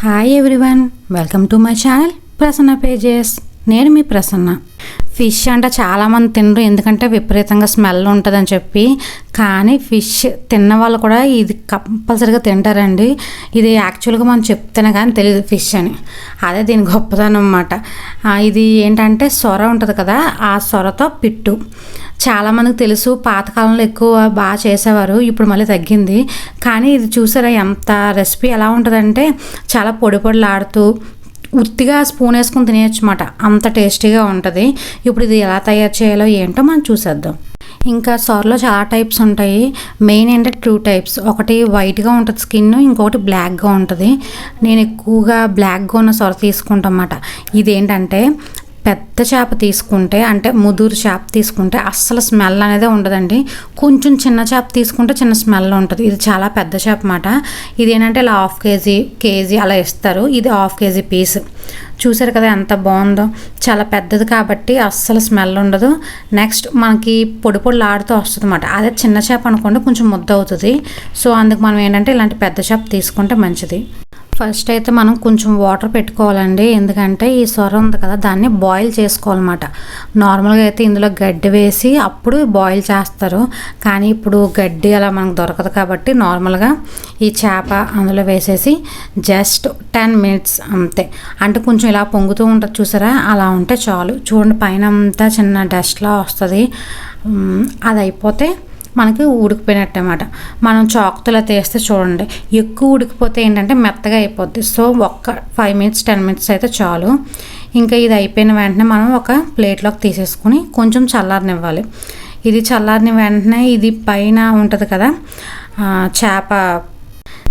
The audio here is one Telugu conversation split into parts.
Hi everyone, welcome to my channel Prasanna pages. నేను మీ ప్రసన్న. ఫిష్ అంటే చాలామంది తినరు, ఎందుకంటే విపరీతంగా స్మెల్ ఉంటుందని చెప్పి. కానీ ఫిష్ తిన్న వాళ్ళు కూడా ఇది కంపల్సరీగా తింటారండి. ఇది యాక్చువల్గా మనం చెప్తేనే కానీ తెలియదు ఫిష్ అని. అదే దీని గొప్పతనం అన్నమాట. ఇది ఏంటంటే సొర ఉంటుంది కదా, ఆ సొరతో పిట్టు. చాలామందికి తెలుసు, పాతకాలంలో ఎక్కువ బాగా చేసేవారు, ఇప్పుడు మళ్ళీ తగ్గింది. కానీ ఇది చూసారా ఎంత రెసిపీ ఎలా ఉంటుందంటే చాలా పొడి పొడిలాడుతూ ఉత్తిగా స్పూన్ వేసుకుని తినేయచ్చు అన్నమాట, అంత టేస్టీగా ఉంటుంది. ఇప్పుడు ఇది ఎలా తయారు చేయాలో ఏంటో మనం చూసేద్దాం. ఇంకా సొరలో చాలా టైప్స్ ఉంటాయి. మెయిన్ ఏంటంటే 2 టైప్స్. ఒకటి వైట్గా ఉంటుంది స్కిన్, ఇంకొకటి బ్లాక్గా ఉంటుంది. నేను ఎక్కువగా బ్లాక్గా ఉన్న సొర తీసుకుంటాం అన్నమాట. ఇదేంటంటే పెద్ద చేప తీసుకుంటే, అంటే ముదురు చేప తీసుకుంటే అస్సలు స్మెల్ అనేది ఉండదండి. కొంచెం చిన్న చేప తీసుకుంటే చిన్న స్మెల్ ఉంటుంది. ఇది చాలా పెద్ద చేప అన్నమాట. ఇది ఏంటంటే ఇలా 1/2 కేజీ అలా ఇస్తారు. ఇది 1/2 కేజీ పీస్. చూసారు కదా ఎంత బాగుందో, చాలా పెద్దది కాబట్టి అస్సలు స్మెల్ ఉండదు. నెక్స్ట్ మనకి పొడి పొడిలాడుతూ వస్తుంది అన్నమాట. అదే చిన్న చేప అనుకోండి కొంచెం ముద్ద అవుతుంది. సో అందుకు మనం ఏంటంటే ఇలాంటి పెద్ద చేప తీసుకుంటే మంచిది. ఫస్ట్ అయితే మనం కొంచెం వాటర్ పెట్టుకోవాలండి, ఎందుకంటే ఈ సొర ఉంది కదా దాన్ని బాయిల్ చేసుకోవాలన్నమాట. నార్మల్గా అయితే ఇందులో గడ్డి వేసి అప్పుడు బాయిల్ చేస్తారు, కానీ ఇప్పుడు గడ్డి అలా మనకు దొరకదు కాబట్టి నార్మల్గా ఈ చేప అందులో వేసేసి జస్ట్ 10 మినిట్స్ అంతే. అంటే కొంచెం ఇలా పొంగుతూ ఉంటుంది చూసారా, అలా ఉంటే చాలు. చూడండి పైన అంతా చిన్న డస్ట్లా వస్తుంది. అది అయిపోతే మనకి ఉడికిపోయినట్టు అన్నమాట. మనం చాకుతో తీస్తే చూడండి, ఎక్కువ ఉడికిపోతే ఏంటంటే మెత్తగా అయిపోద్ది. సో ఒక్క 5 మినిట్స్ 10 మినిట్స్ అయితే చాలు. ఇంకా ఇది అయిపోయిన వెంటనే మనం ఒక ప్లేట్లోకి తీసేసుకుని కొంచెం చల్లారనివ్వాలి. ఇది చల్లారిన వెంటనే ఇది పైన ఉంటుంది కదా చేప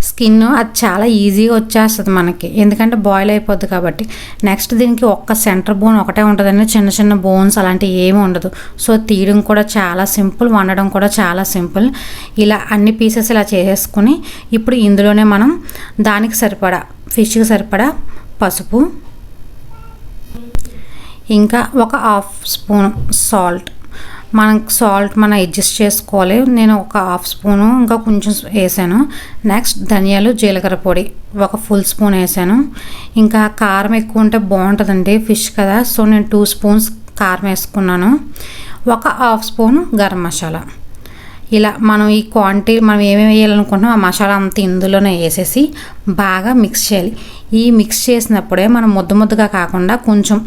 స్కిన్, అది చాలా ఈజీగా వచ్చేస్తుంది మనకి, ఎందుకంటే బాయిల్ అయిపోద్ది కాబట్టి. నెక్స్ట్ దీనికి ఒక్క సెంటర్ బోన్ ఒకటే ఉంటుందండి, చిన్న చిన్న బోన్స్ అలాంటివి ఏమీ ఉండదు. సో తీయడం కూడా చాలా సింపుల్, వండడం కూడా చాలా సింపుల్. ఇలా అన్ని పీసెస్ ఇలా చేసేసుకుని ఇప్పుడు ఇందులోనే మనం దానికి సరిపడా ఫిష్కి సరిపడా పసుపు, ఇంకా ఒక 1/2 స్పూన్ సాల్ట్. మనకు సాల్ట్ మనం అడ్జస్ట్ చేసుకోవాలి. నేను ఒక 1/2 స్పూను ఇంకా కొంచెం వేసాను. నెక్స్ట్ ధనియాలు జీలకర్ర పొడి ఒక ఫుల్ స్పూన్ వేసాను. ఇంకా కారం ఎక్కువ ఉంటే బాగుంటుందండి, ఫిష్ కదా. సో నేను 2 స్పూన్స్ కారం వేసుకున్నాను. ఒక 1/2 స్పూను గరం మసాలా. ఇలా మనం ఈ క్వాంటిటీ మనం ఏమేమి వేయాలనుకుంటున్నాం ఆ మసాలా అంతా ఇందులోనే వేసేసి బాగా మిక్స్ చేయాలి. ఈ మిక్స్ చేసినప్పుడే మనం ముద్దగా కాకుండా కొంచెం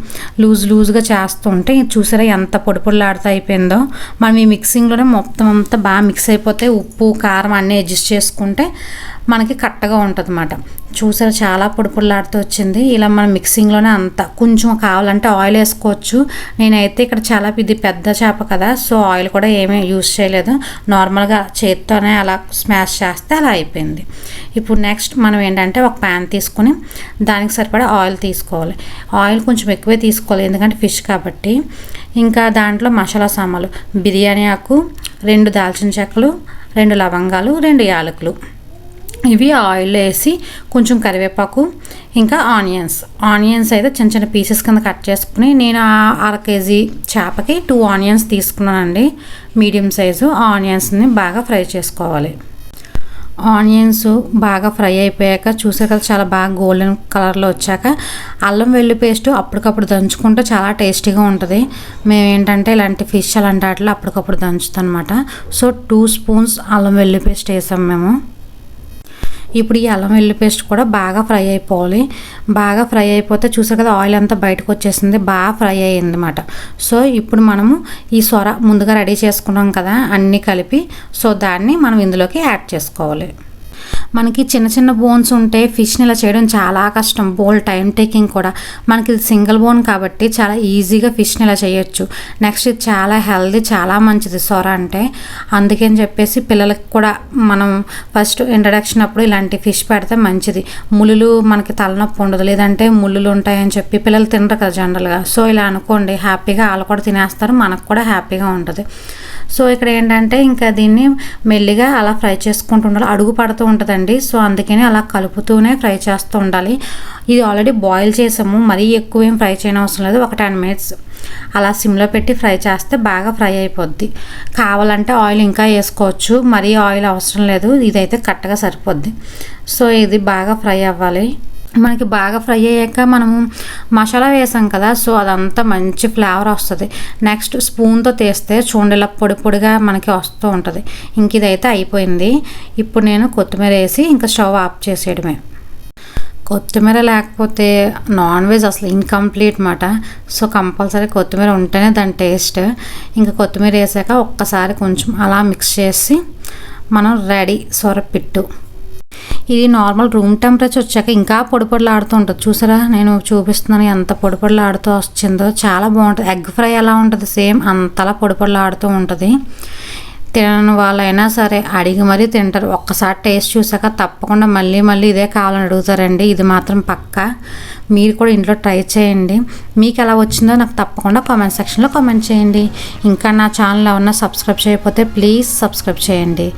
లూజ్గా చేస్తుంటే చూసారా ఎంత పొడి పొడిలాడుతూ అయిపోయిందో. మనం ఈ మిక్సింగ్లోనే మొత్తం అంతా బాగా మిక్స్ అయిపోతే ఉప్పు కారం అన్నీ అడ్జస్ట్ చేసుకుంటే మనకి కరెక్ట్గా ఉంటుంది అన్నమాట. చూసారా చాలా పొడి పొడిలాడుతూ వచ్చింది. ఇలా మనం మిక్సింగ్లోనే అంతా కొంచెం కావాలంటే ఆయిల్ వేసుకోవచ్చు. నేనైతే ఇక్కడ చాలా ఇది పెద్ద చేప కదా, సో ఆయిల్ కూడా ఏమీ యూజ్ చేయలేదు, నార్మల్గా చేత్తోనే అలా స్మాష్ చేస్తే అలా అయిపోయింది. ఇప్పుడు నెక్స్ట్ మనం ఏంటంటే ఒక ప్యాన్ తీసుకుని దానికి సరిపడా ఆయిల్ తీసుకోవాలి. ఆయిల్ కొంచెం ఎక్కువే తీసుకోవాలి, ఎందుకంటే ఫిష్ కాబట్టి. ఇంకా దాంట్లో మసాలా సామాన్లు, బిర్యానీ ఆకు, 2 దాల్చిన చెక్కలు, 2 లవంగాలు, 2 యాలకులు, ఇవి ఆయిల్ వేసి కొంచెం కరివేపాకు, ఇంకా ఆనియన్స్ అయితే చిన్న చిన్న పీసెస్ కింద కట్ చేసుకుని నేను 1/2 కేజీ చేపకి 2 ఆనియన్స్ తీసుకున్నానండి, మీడియం సైజు. ఆనియన్స్ని బాగా ఫ్రై చేసుకోవాలి. ఆనియన్స్ బాగా ఫ్రై అయిపోయాక చూసే కదా చాలా బాగా గోల్డెన్ కలర్లో వచ్చాక అల్లం వెల్లుల్లి పేస్ట్ అప్పటికప్పుడు దంచుకుంటే చాలా టేస్టీగా ఉంటుంది. మేము ఏంటంటే ఇలాంటి ఫిష్ అలాంటి వాటిలో అప్పటికప్పుడు దంచుతాం అనమాట. సో 2 స్పూన్స్ అల్లం వెల్లుల్లి పేస్ట్ వేసాం మేము. ఇప్పుడు ఈ అల్లం వెల్లుల్లి పేస్ట్ కూడా బాగా ఫ్రై అయిపోవాలి. బాగా ఫ్రై అయిపోతే చూసారు కదా ఆయిల్ అంతా బయటకు వచ్చేసింది, బాగా ఫ్రై అయ్యింది అన్నమాట. సో ఇప్పుడు మనము ఈ సొర ముందుగా రెడీ చేసుకున్నాం కదా అన్నీ కలిపి, సో దాన్ని మనం ఇందులోకి యాడ్ చేసుకోవాలి. మనకి చిన్న చిన్న బోన్స్ ఉంటే ఫిష్ని ఇలా చేయడం చాలా కష్టం, బోల్ టైం టేకింగ్ కూడా. మనకి ఇది సింగిల్ బోన్ కాబట్టి చాలా ఈజీగా ఫిష్ని ఇలా చేయొచ్చు. నెక్స్ట్ ఇది చాలా హెల్దీ, చాలా మంచిది సొర అంటే. అందుకని చెప్పేసి పిల్లలకి కూడా మనం ఫస్ట్ ఇంట్రడక్షన్ అప్పుడు ఇలాంటి ఫిష్ పెడితే మంచిది. ముళ్ళు మనకి తలనొప్పి ఉండదు, లేదంటే ముళ్ళు ఉంటాయని చెప్పి పిల్లలు తినరు కదా జనరల్గా. సో ఇలా అనుకోండి, హ్యాపీగా వాళ్ళు కూడా తినేస్తారు, మనకు కూడా హ్యాపీగా ఉంటుంది. సో ఇక్కడ ఏంటంటే ఇంకా దీన్ని మెల్లిగా అలా ఫ్రై చేసుకుంటూ ఉండాలి, అడుగు పడుతూ ఉంటుందండి. సో అందుకని అలా కలుపుతూనే ఫ్రై చేస్తూ ఉండాలి. ఇది ఆల్రెడీ బాయిల్ చేసాము, మరీ ఎక్కువ ఏం ఫ్రై చేయని అవసరం లేదు. ఒక 10 మినిట్స్ అలా సిమ్లో పెట్టి ఫ్రై చేస్తే బాగా ఫ్రై అయిపోద్ది. కావాలంటే ఆయిల్ ఇంకా వేసుకోవచ్చు, మరీ ఆయిల్ అవసరం లేదు, ఇదైతే కరెక్ట్గా సరిపోద్ది. సో ఇది బాగా ఫ్రై అవ్వాలి. మనకి బాగా ఫ్రై అయ్యాక మనము మసాలా వేసాం కదా, సో అదంతా మంచి ఫ్లేవర్ వస్తుంది. నెక్స్ట్ స్పూన్తో తీస్తే చూడండి ఇలా పొడి పొడిగా మనకి వస్తూ ఉంటుంది. ఇంక ఇదైతే అయిపోయింది. ఇప్పుడు నేను కొత్తిమీర వేసి ఇంకా స్టవ్ ఆఫ్ చేసేయడమే. కొత్తిమీర లేకపోతే నాన్ వెజ్ అసలు ఇన్కంప్లీట్ మాట. సో కంపల్సరీ కొత్తిమీర ఉంటేనే దాని టేస్ట్. ఇంకా కొత్తిమీర వేసాక ఒక్కసారి కొంచెం అలా మిక్స్ చేసి మనం రెడీ సొర పిట్టు. ఇది నార్మల్ రూమ్ టెంపరేచర్ వచ్చాక ఇంకా పొడి పొడిలాడుతూ ఉంటుంది. చూసారా, నేను చూపిస్తున్నాను ఎంత పొడి పొడిలాడుతూ వచ్చిందో. చాలా బాగుంటుంది. ఎగ్ ఫ్రై ఎలా ఉంటుంది సేమ్ అంతలా పొడి పొడిలాడుతూ ఉంటుంది. తినని వాళ్ళైనా సరే అడిగి మరీ తింటారు. ఒక్కసారి టేస్ట్ చూసాక తప్పకుండా మళ్ళీ మళ్ళీ ఇదే కావాలని అడుగుతారండి. ఇది మాత్రం పక్కా. మీరు కూడా ఇంట్లో ట్రై చేయండి. మీకు ఎలా వచ్చిందో నాకు తప్పకుండా కామెంట్ సెక్షన్లో కామెంట్ చేయండి. ఇంకా నా ఛానల్ ఏమన్నా సబ్స్క్రైబ్ చేయకపోతే ప్లీజ్ సబ్స్క్రైబ్ చేయండి.